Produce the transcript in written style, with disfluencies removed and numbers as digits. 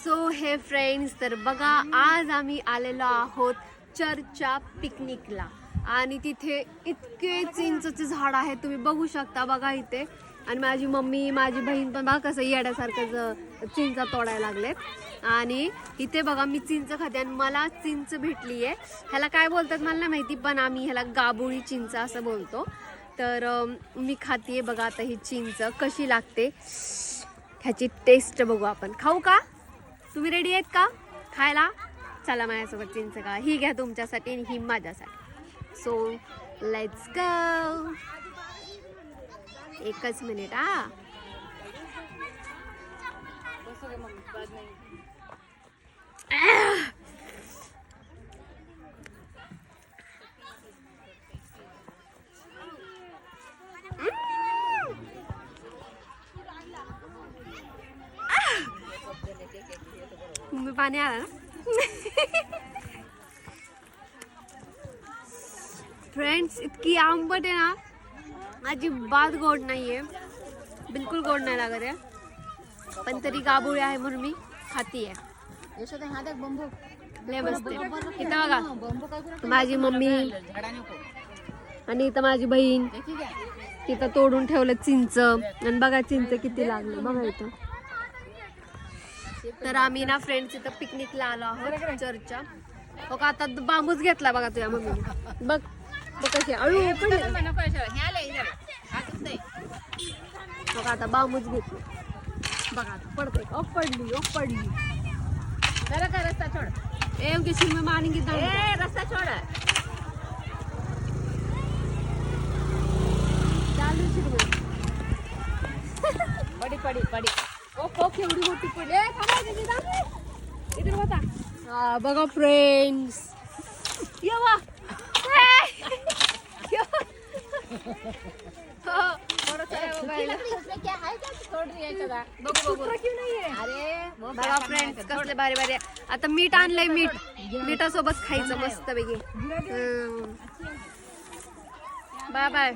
So हे friends, तर बघा आज आम्ही आलेलो आहोत चर्चच्या पिकनिकला आणि तिथे इतके चिंचचे झाड आहेत, तुम्ही बघू शकता बघा इथे. आणि माझी मम्मी माझी बहीण पण बघा कसं येड्यासारखं चिंचा तोडायला लागलेत. आणि इथे बघा मी चिंच खाते आणि मला चिंच भेटली आहे. ह्याला काय बोलतात मला नाही माहिती, पण आम्ही ह्याला गाबोळी चिंच असं बोलतो. तर मी खाते बघा आता ही चिंच कशी लागते, ह्याची टेस्ट बघू आपण. खाऊ का? तुम्ही रेडी आहेत का खायला? चला माझ्यासोबत चिंच का. ही घ्या तुमच्यासाठी आणि ही माझ्यासाठी. So let's go. एकच मिनिट हा. पाणी आला ना. फ्रेंड्स इतकी आंबट आहे ना, अजिबात गोड नाहीये, बिलकुल गोड नाही लागत आहे. पण तरी गाबोळी आहे म्हणून मी खातीये. लय मस्त आहे. इथं बघा माझी मम्मी आणि इथं माझी बहीण तिथं तोडून ठेवलं चिंच. आणि बघा चिंच किती लागली बघा इथं. तर आम्ही ना फ्रेंड्स इथं पिकनिकला आलो आहोत चर्चच्या. बघा आता बांबूच घेतला बघा तुझ्या मम्मीने. बघ बघ कशी अळू बघा आता बांबूच घेतली. बघा आता पडते. पडली पडली. जरा का रस्ता छोड़. एम के शिव में मारेंगे रस्ता छोड़. चालू शिव में. पडी पडी पडी. ओ केवढी मोठी पडली. इथे बघा. हा बघा फ्रेंड्स. येवा. क्या है क्या छोड़ रही है चला. अरे बघा फ्रेंड्स कसले भारी भारी. आता मीठ आणलंय, मिठासोबत खायचं मस्त पैकी. Bye bye.